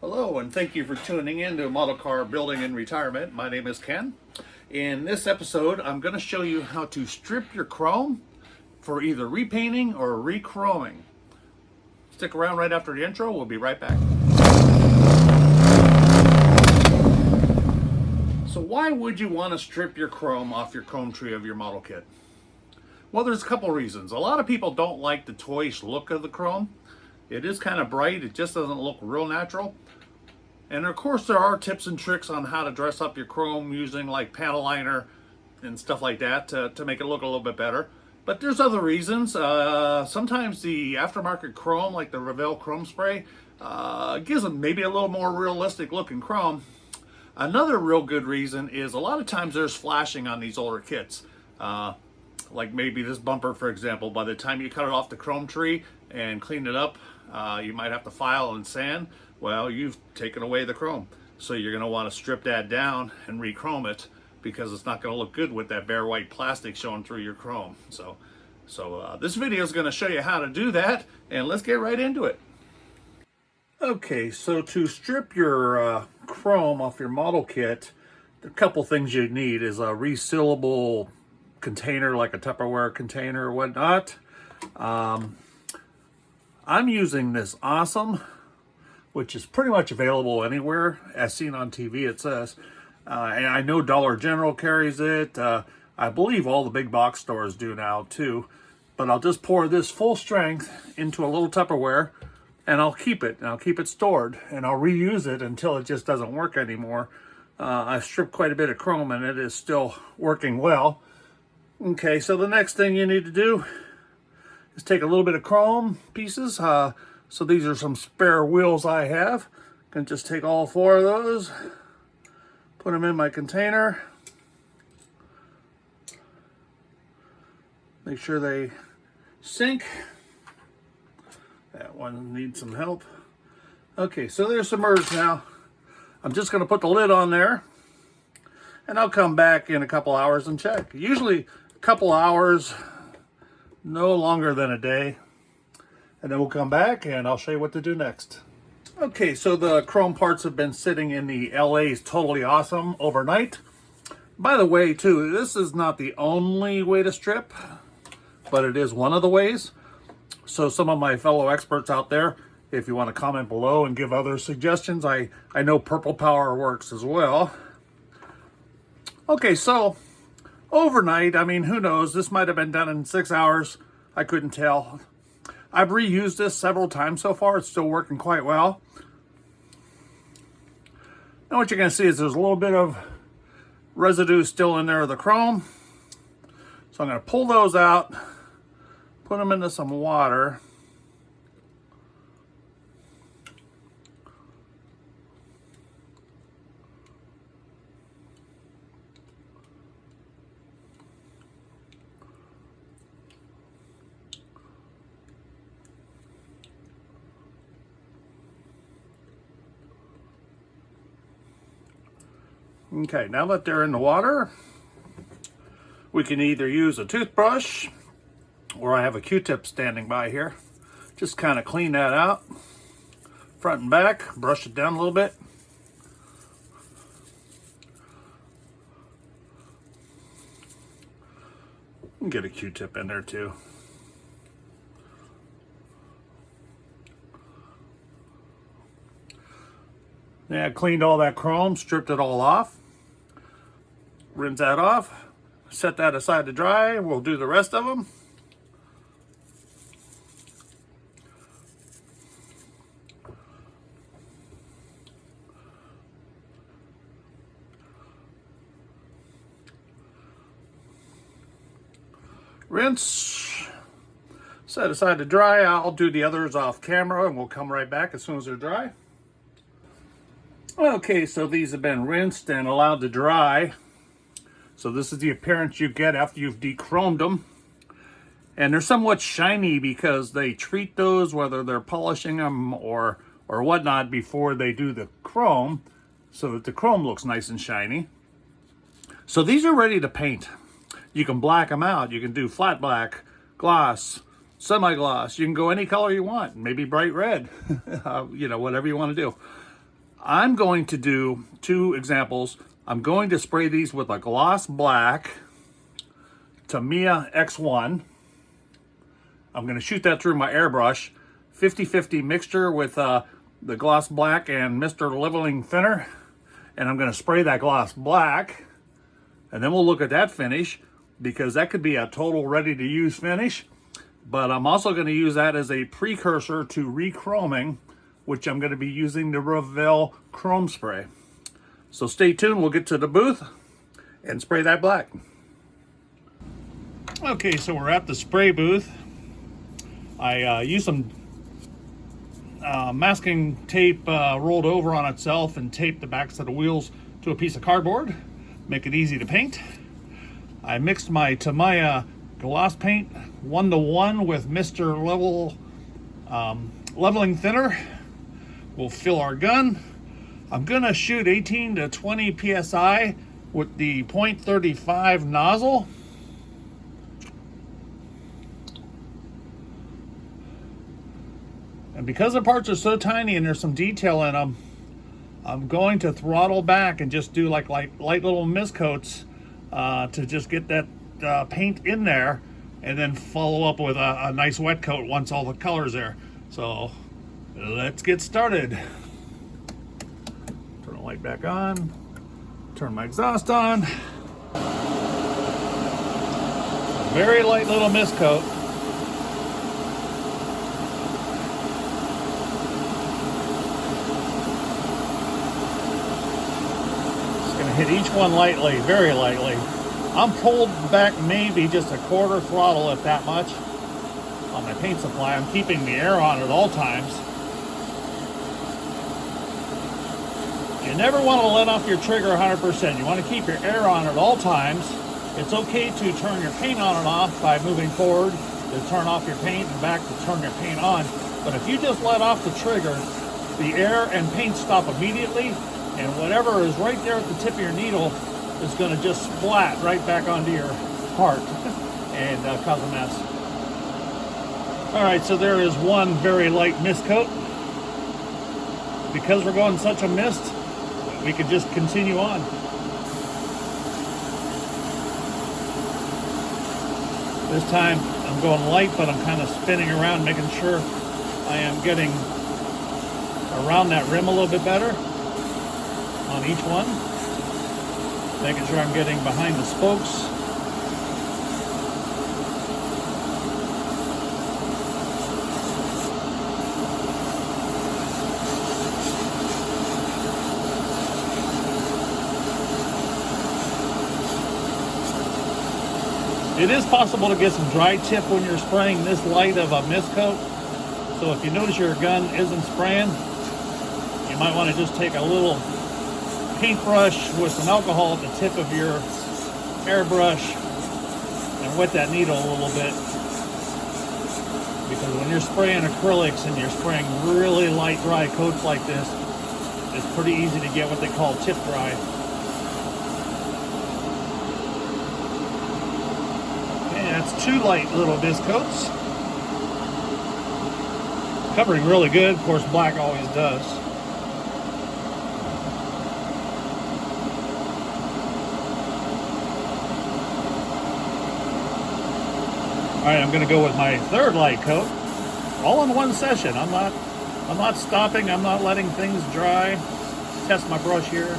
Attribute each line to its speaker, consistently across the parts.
Speaker 1: Hello, and thank you for tuning in to Model Car Building and Retirement. My name is Ken. In this episode, I'm going to show you how to strip your chrome for either repainting or re-chroming. Stick around right after the intro. We'll be right back. So why would you want to strip your chrome off your chrome tree of your model kit? Well, there's a couple reasons. A lot of people don't like the toyish look of the chrome. It is kind of bright. It just doesn't look real natural. And of course, there are tips and tricks on how to dress up your chrome using like panel liner and stuff like that to make it look a little bit better. But there's other reasons. Sometimes the aftermarket chrome, like the Revell Chrome Spray, gives them maybe a little more realistic looking chrome. Another real good reason is a lot of times there's flashing on these older kits. Like maybe this bumper, for example, by the time you cut it off the chrome tree and clean it up, you might have to file and sand. Well, you've taken away the chrome. So you're going to want to strip that down and re-chrome it because it's not going to look good with that bare white plastic showing through your chrome. So this video is going to show you how to do that, and let's get right into it. Okay, so to strip your chrome off your model kit, a couple things you need is a resealable container, like a Tupperware container or whatnot. I'm using this Awesome, which is pretty much available anywhere, as seen on TV, it says. And I know Dollar General carries it. I believe all the big box stores do now too. But I'll just pour this full strength into a little Tupperware, and I'll keep it. And I'll keep it stored, and I'll reuse it until it just doesn't work anymore. I've stripped quite a bit of chrome, and it is still working well. Okay, so the next thing you need to do is take a little bit of chrome pieces. So these are some spare wheels I have. Can just take all 4 of those, put them in my container. Make sure they sink. That one needs some help. Okay, so they're submerged now. I'm just going to put the lid on there, and I'll come back in a couple hours and check. Usually a couple hours, no longer than a day. And then we'll come back and I'll show you what to do next. Okay, so the chrome parts have been sitting in the LA's Totally Awesome overnight. By the way, too, this is not the only way to strip, but it is one of the ways. So some of my fellow experts out there, if you want to comment below and give other suggestions, I know Purple Power works as well. Okay, so overnight, I mean, who knows? This might have been done in 6 hours. I couldn't tell. I've reused this several times so far. It's still working quite well. Now what you're going to see is there's a little bit of residue still in there of the chrome. So I'm going to pull those out, put them into some water. Okay, now that they're in the water, we can either use a toothbrush, or I have a Q-tip standing by here. Just kind of clean that out, front and back, brush it down a little bit. And get a Q-tip in there too. Yeah, I cleaned all that chrome, stripped it all off. Rinse that off, set that aside to dry. We'll do the rest of them. Rinse, set aside to dry. I'll do the others off camera and we'll come right back as soon as they're dry. Okay, so these have been rinsed and allowed to dry. So this is the appearance you get after you've de-chromed them. And they're somewhat shiny because they treat those, whether they're polishing them or whatnot, before they do the chrome, so that the chrome looks nice and shiny. So these are ready to paint. You can black them out. You can do flat black, gloss, semi-gloss. You can go any color you want, maybe bright red, you know, whatever you want to do. I'm going to do 2 examples. I'm going to spray these with a gloss black Tamiya X1. I'm going to shoot that through my airbrush, 50-50 mixture with the gloss black and Mr. Leveling Thinner. And I'm going to spray that gloss black, and then we'll look at that finish, because that could be a total ready-to-use finish. But I'm also going to use that as a precursor to re-chroming, which I'm going to be using the Revell Chrome Spray. So stay tuned, we'll get to the booth and spray that black. Okay, so we're at the spray booth. I used some masking tape rolled over on itself and taped the backs of the wheels to a piece of cardboard, make it easy to paint. I mixed my Tamiya gloss paint 1-to-1 with Mr. Leveling Thinner. We'll fill our gun. I'm gonna shoot 18 to 20 psi with the .35 nozzle. And because the parts are so tiny and there's some detail in them, I'm going to throttle back and just do like light little mist coats to just get that paint in there, and then follow up with a nice wet coat once all the color's there. So let's get started. Turn the light back on, turn my exhaust on. Very light little mist coat. Hit each one lightly, very lightly. I'm pulled back maybe just a quarter throttle, if that much, on my paint supply. I'm keeping the air on at all times. You never want to let off your trigger 100%. You want to keep your air on at all times. It's okay to turn your paint on and off by moving forward, to turn off your paint, and back to turn your paint on. But if you just let off the trigger, the air and paint stop immediately, and whatever is right there at the tip of your needle is going to just splat right back onto your part and cause a mess. All right, so there is one very light mist coat. Because we're going such a mist, we could just continue on. This time I'm going light, but I'm kind of spinning around, making sure I am getting around that rim a little bit better on each one, making sure I'm getting behind the spokes. It is possible to get some dry tip when you're spraying this light of a mist coat. So if you notice your gun isn't spraying, you might want to just take a little paintbrush with some alcohol at the tip of your airbrush and wet that needle a little bit, because when you're spraying acrylics and you're spraying really light dry coats like this, it's pretty easy to get what they call tip dry. Okay, that's 2 light little mist coats, covering really good. Of course, black always does. All right, I'm going to go with my 3rd light coat, all in one session. I'm not stopping. I'm not letting things dry. Test my brush here.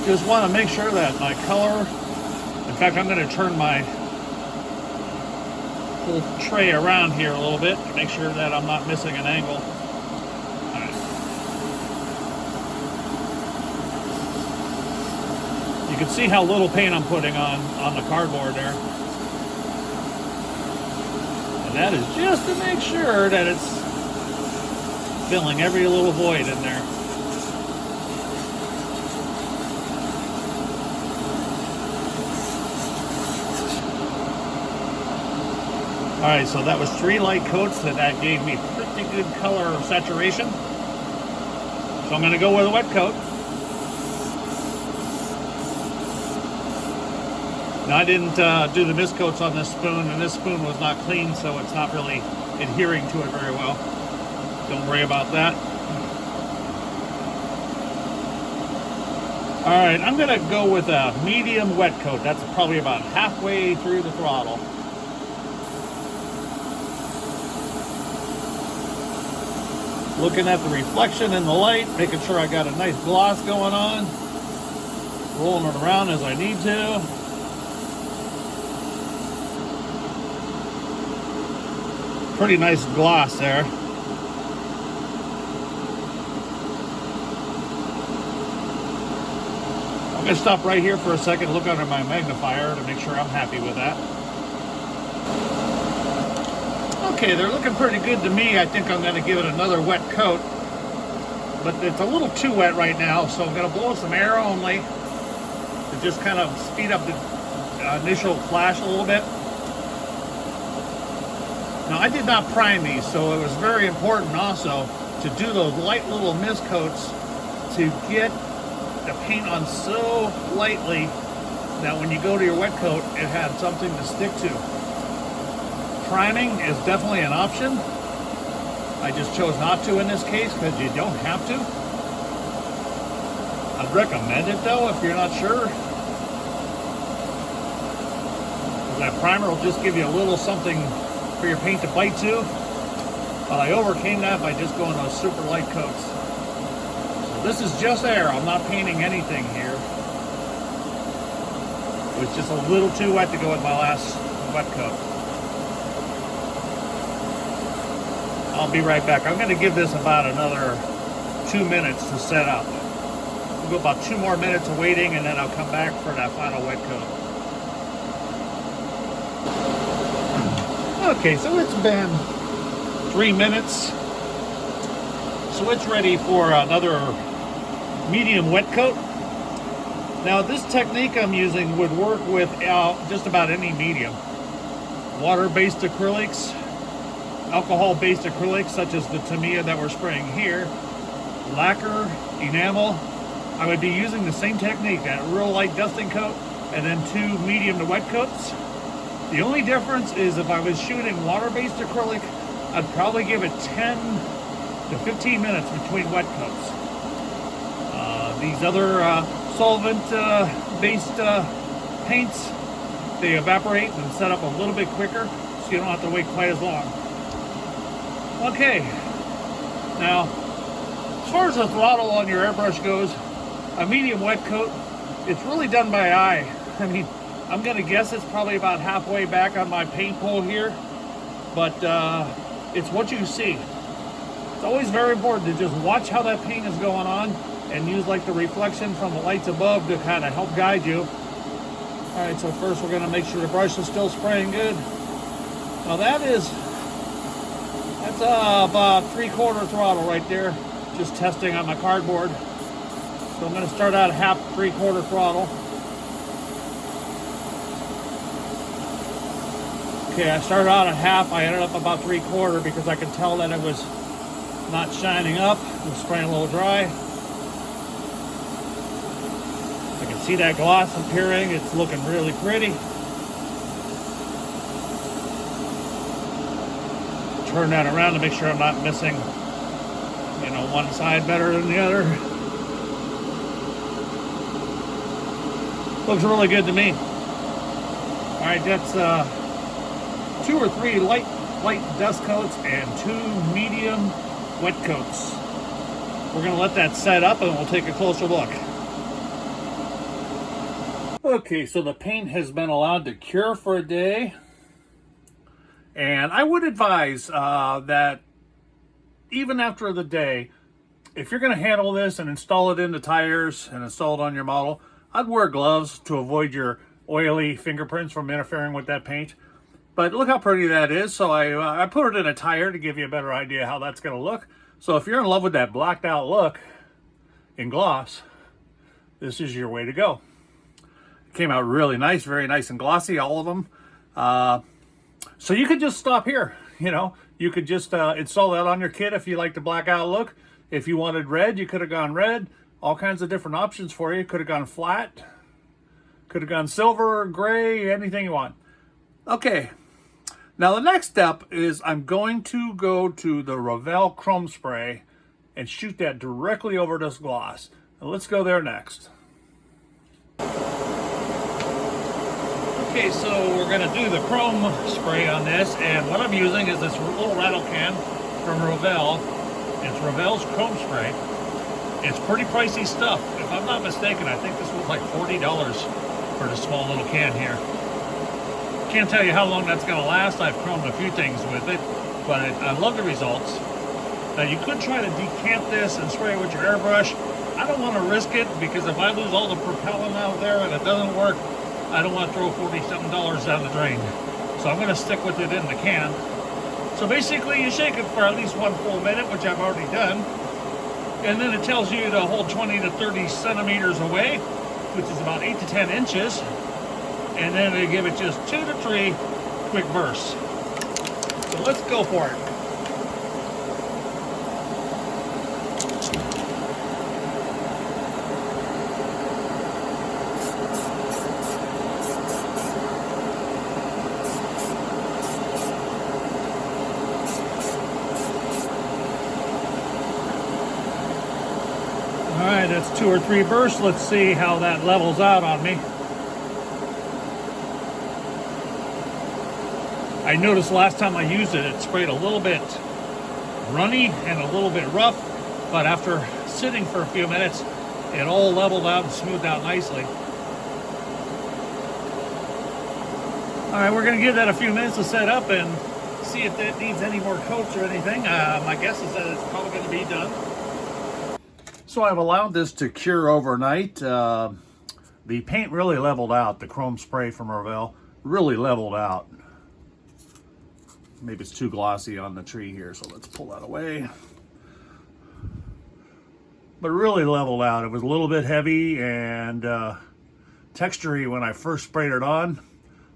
Speaker 1: Just want to make sure that my color. In fact, I'm going to turn my whole tray around here a little bit to make sure that I'm not missing an angle. You can see how little paint I'm putting on the cardboard there. And that is just to make sure that it's filling every little void in there. All right, so that was 3 light coats, and that gave me pretty good color saturation. So I'm gonna go with a wet coat. Now, I didn't do the mist coats on this spoon, and this spoon was not clean, so it's not really adhering to it very well. Don't worry about that. All right, I'm gonna go with a medium wet coat. That's probably about halfway through the throttle. Looking at the reflection in the light, making sure I got a nice gloss going on. Rolling it around as I need to. Pretty nice gloss there. I'm going to stop right here for a second, look under my magnifier to make sure I'm happy with that. Okay, they're looking pretty good to me. I think I'm going to give it another wet coat, but it's a little too wet right now, so I'm going to blow some air only to just kind of speed up the initial flash a little bit. Now, I did not prime these, so it was very important also to do those light little mist coats to get the paint on so lightly that when you go to your wet coat, it had something to stick to. Priming is definitely an option. I just chose not to in this case because you don't have to. I'd recommend it though if you're not sure. That primer will just give you a little something for your paint to bite to. But I overcame that by just going those super light coats. So this is just air. I'm not painting anything here. It was just a little too wet to go with my last wet coat. I'll be right back. I'm going to give this about another 2 minutes to set up. We'll go about 2 more minutes of waiting, and then I'll come back for that final wet coat. Okay, so it's been 3 minutes. So it's ready for another medium wet coat. Now this technique I'm using would work with just about any medium. Water-based acrylics, alcohol-based acrylics such as the Tamiya that we're spraying here, lacquer, enamel. I would be using the same technique, that real light dusting coat and then 2 medium to wet coats. The only difference is if I was shooting water-based acrylic, I'd probably give it 10 to 15 minutes between wet coats. These other solvent-based paints, they evaporate and set up a little bit quicker, so you don't have to wait quite as long. Okay, now, as far as the throttle on your airbrush goes, a medium wet coat, it's really done by eye. I mean, I'm gonna guess it's probably about halfway back on my paint pool here, but it's what you see. It's always very important to just watch how that paint is going on and use like the reflection from the lights above to kind of help guide you. All right, so first we're gonna make sure the brush is still spraying good. Now that's about 3/4 throttle right there, just testing on my cardboard. So I'm gonna start out at 3/4 throttle. Okay, I started out at half, I ended up about 3/4 because I could tell that it was not shining up. It was spraying a little dry. I can see that gloss appearing, it's looking really pretty. Turn that around to make sure I'm not missing, you know, one side better than the other. Looks really good to me. All right, that's 2 or 3 light dust coats and 2 medium wet coats. We're gonna let that set up and we'll take a closer look. Okay, so the paint has been allowed to cure for a day. And I would advise that even after the day, if you're gonna handle this and install it into tires and install it on your model, I'd wear gloves to avoid your oily fingerprints from interfering with that paint. But look how pretty that is. So I put it in a tire to give you a better idea how that's gonna look. So if you're in love with that blacked out look in gloss, this is your way to go. It came out really nice, very nice and glossy, all of them. So you could just stop here, you know. You could just install that on your kit if you like the black out look. If you wanted red, you could have gone red. All kinds of different options for you. Could have gone flat. Could have gone silver, gray, anything you want. Okay. Now the next step is I'm going to go to the Revell Chrome Spray and shoot that directly over this gloss. Now let's go there next. Okay, so we're going to do the chrome spray on this, and what I'm using is this little rattle can from Revell. It's Revell's Chrome Spray. It's pretty pricey stuff. If I'm not mistaken, I think this was like $40 for the small little can here. Can't tell you how long that's going to last. I've chromed a few things with it, but I love the results. Now you could try to decant this and spray it with your airbrush. I don't want to risk it because if I lose all the propellant out there and it doesn't work, I don't want to throw $40-something down the drain. So I'm going to stick with it in the can. So basically you shake it for at least 1 full minute, which I've already done. And then it tells you to hold 20 to 30 centimeters away, which is about 8 to 10 inches. And then they give it just 2 to 3 quick bursts. So let's go for it. All right, that's 2 or 3 bursts. Let's see how that levels out on me. I noticed last time I used it, it sprayed a little bit runny and a little bit rough, but after sitting for a few minutes, it all leveled out and smoothed out nicely. All right, we're gonna give that a few minutes to set up and see if that needs any more coats or anything. My guess is that it's probably gonna be done. So I've allowed this to cure overnight. The paint really leveled out. The chrome spray from Revell really leveled out. Maybe it's too glossy on the tree here, so let's pull that away. But really leveled out. It was a little bit heavy and textury when I first sprayed it on,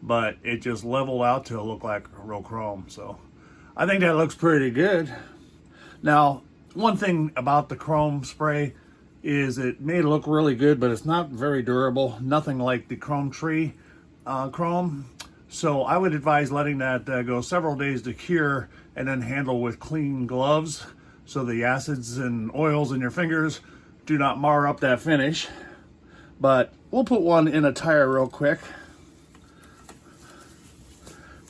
Speaker 1: but it just leveled out to look like real chrome. So I think that looks pretty good. Now, one thing about the chrome spray is it made it look really good, but it's not very durable. Nothing like the chrome tree chrome. So I would advise letting that go several days to cure and then handle with clean gloves so the acids and oils in your fingers do not mar up that finish. But we'll put one in a tire real quick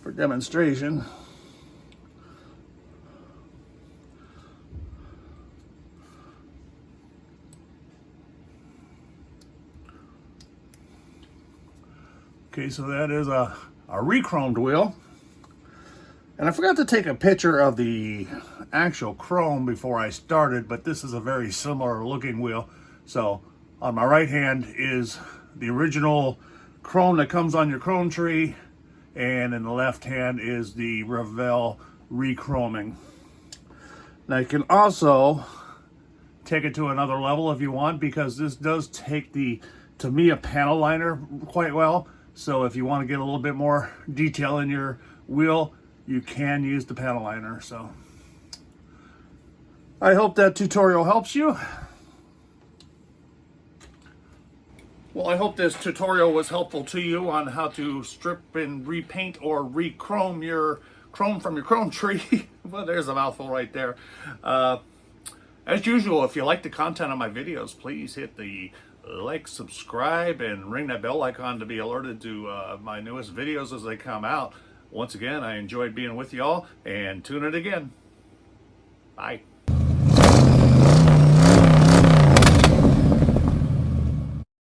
Speaker 1: for demonstration. Okay, so that is a re-chromed wheel. And I forgot to take a picture of the actual chrome before I started, but this is a very similar looking wheel. So on my right hand is the original chrome that comes on your chrome tree, and in the left hand is the Revell re-chroming. Now you can also take it to another level if you want, because this does take the Tamiya panel liner quite well. So if you want to get a little bit more detail in your wheel, you can use the panel liner. So I hope that tutorial helps you. Well, I hope this tutorial was helpful to you on how to strip and repaint or re-chrome your chrome from your chrome tree. Well, there's a mouthful right there. As usual, if you like the content of my videos, please hit the like, subscribe, and ring that bell icon to be alerted to my newest videos as they come out. Once again, I enjoyed being with y'all, and tune in again. Bye.